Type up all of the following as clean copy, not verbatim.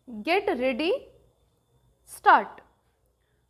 Get ready, start.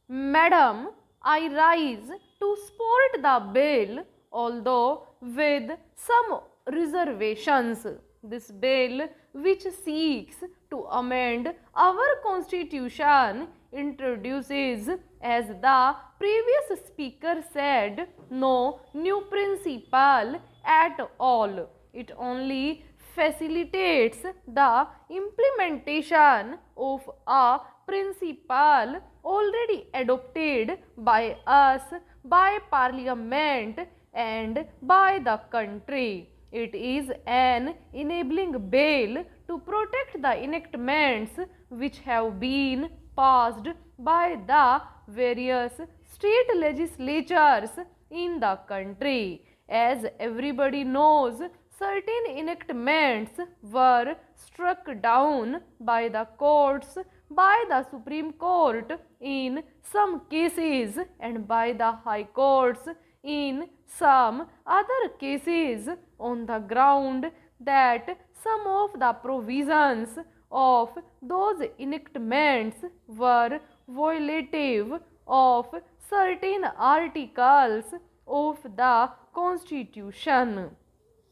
Madam, I rise to support the bill, although with some reservations. This bill, which seeks to amend our constitution, introduces, as the previous speaker said, no new principle at all. It only facilitates the implementation of a principle already adopted by us, by parliament and by the country. It is an enabling bill to protect the enactments which have been passed by the various state legislatures in the country. As everybody knows, certain enactments were struck down by the courts, by the Supreme Court in some cases and by the High Courts in some other cases on the ground that some of the provisions of those enactments were violative of certain articles of the Constitution.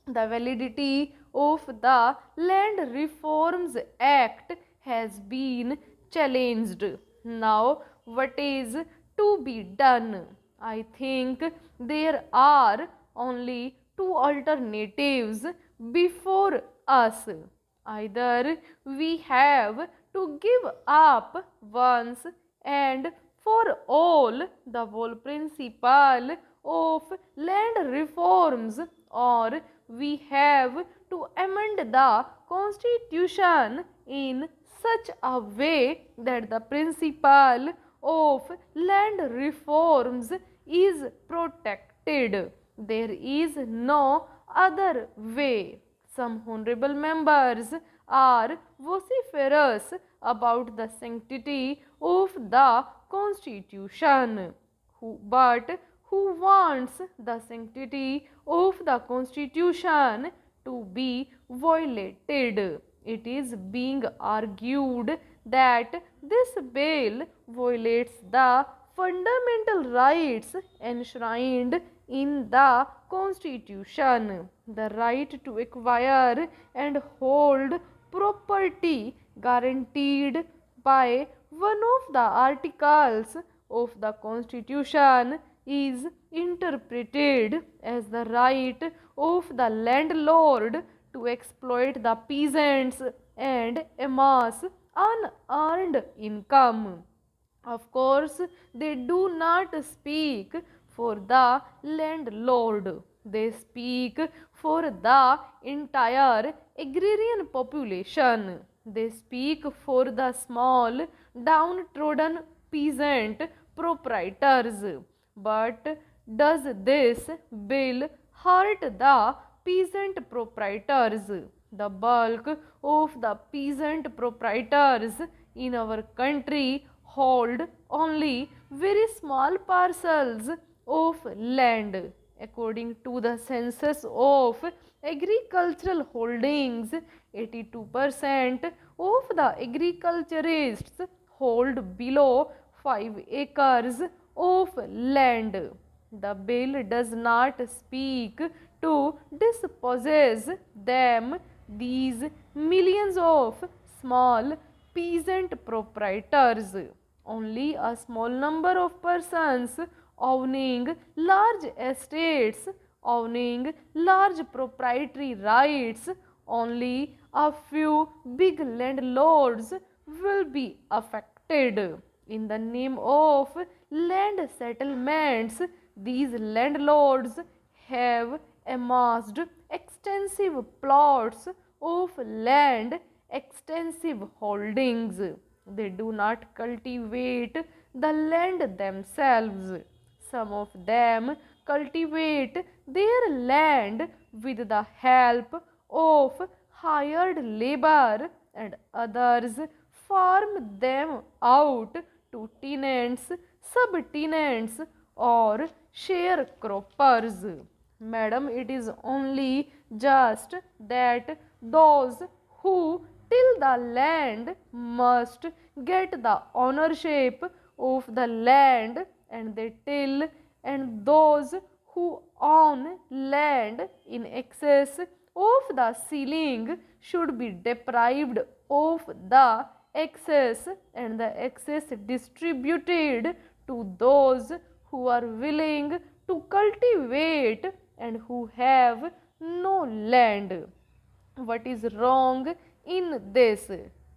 The validity of the Land Reforms Act has been challenged. Now, what is to be done? I think there are only two alternatives before us. Either we have to give up once and for all the whole principle of land reforms, or we have to amend the constitution in such a way that the principle of land reforms is protected. There is no other way. Some honorable members are vociferous about the sanctity of the constitution, but who wants the sanctity of the constitution to be violated? It is being argued that this bill violates the fundamental rights enshrined in the constitution. The right to acquire and hold property guaranteed by one of the articles of the constitution is interpreted as the right of the landlord to exploit the peasants and amass unearned income. Of course, they do not speak for the landlord. They speak for the entire agrarian population. They speak for the small, downtrodden peasant proprietors. But does this bill hurt the peasant proprietors? The bulk of the peasant proprietors in our country hold only very small parcels of land. According to the census of agricultural holdings, 82% of the agriculturists hold below 5 acres of land. The bill does not speak to dispossess them, these millions of small peasant proprietors. Only a small number of persons owning large estates, owning large proprietary rights, only a few big landlords will be affected. In the name of land settlements, these landlords have amassed extensive plots of land, extensive holdings. They do not cultivate the land themselves. Some of them cultivate their land with the help of hired labor, and others farm them out to tenants, subtenants, or sharecroppers. Madam, it is only just that those who till the land must get the ownership of the land and they till, and those who own land in excess of the ceiling should be deprived of the excess and the excess distributed to those who are willing to cultivate and who have no land. What is wrong in this?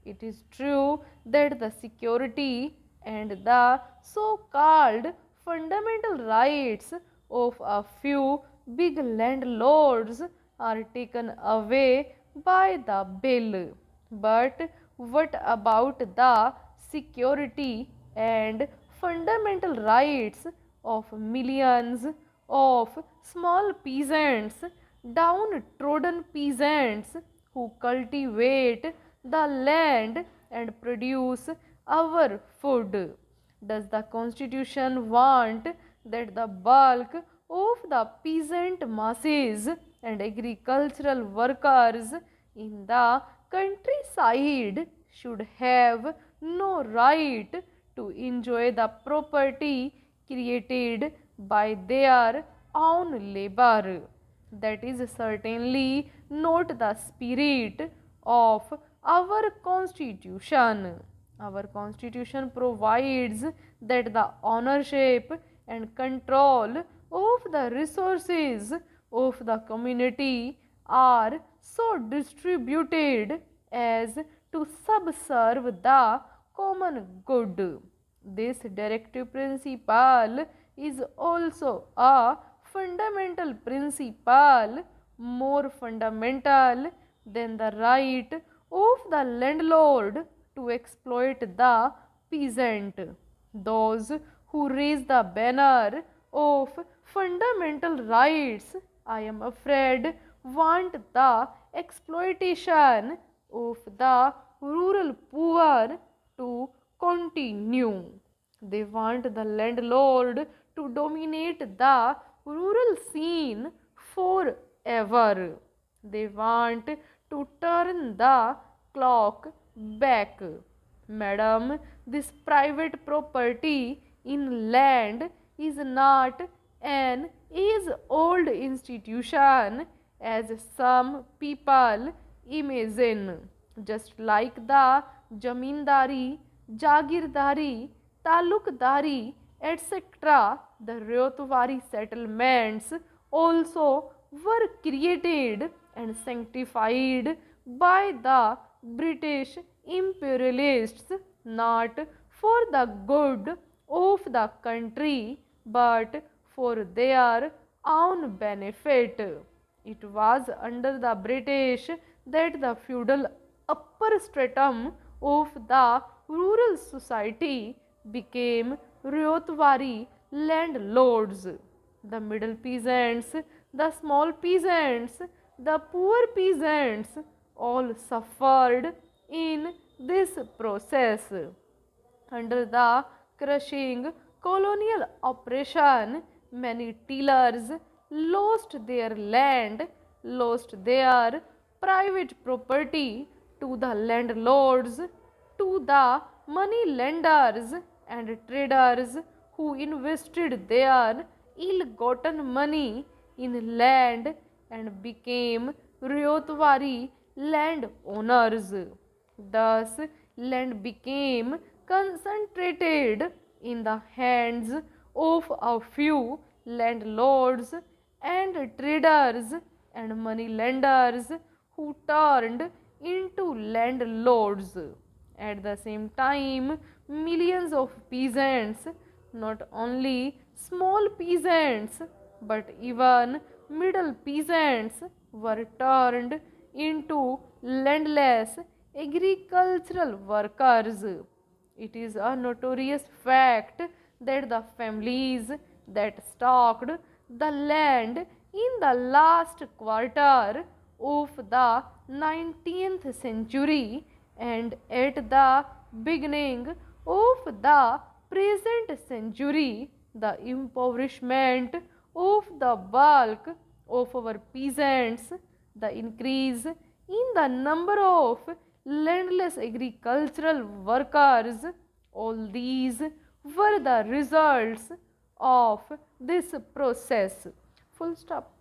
It is true that the security and the so called fundamental rights of a few big landlords are taken away by the bill. But what about the security and fundamental rights of millions of small peasants, downtrodden peasants who cultivate the land and produce our food? Does the constitution want that the bulk of the peasant masses and agricultural workers in the countryside should have no right to enjoy the property created by their own labor? That is certainly not the spirit of our constitution. Our constitution provides that the ownership and control of the resources of the community are so distributed as to subserve the common good. This directive principle is also a fundamental principle, more fundamental than the right of the landlord to exploit the peasant. Those who raise the banner of fundamental rights, I am afraid, want the exploitation of the rural poor to continue. They want the landlord to dominate the rural scene forever. They want to turn the clock back. Madam, this private property in land is not an age old institution as some people imagine. Just like the Jamindari, Jagirdari, Talukdari, etc., the Ryotwari settlements also were created and sanctified by the British imperialists not for the good of the country but for their own benefit. It was under the British that the feudal upper stratum of the rural society became Ryotwari landlords. The middle peasants, the small peasants, the poor peasants all suffered in this process. Under the crushing colonial oppression, many tillers lost their land, lost their private property to the landlords, to the money lenders and traders who invested their ill-gotten money in land and became Ryotwari landowners. Thus, land became concentrated in the hands of a few landlords and traders and money lenders who turned into landlords. At the same time, millions of peasants, not only small peasants but even middle peasants, were turned into landless agricultural workers. It is a notorious fact that the families that stocked the land in the last quarter of the 19th century and at the beginning of the present century, the impoverishment of the bulk of our peasants, the increase in the number of landless agricultural workers. All these were the results of this process. Full stop.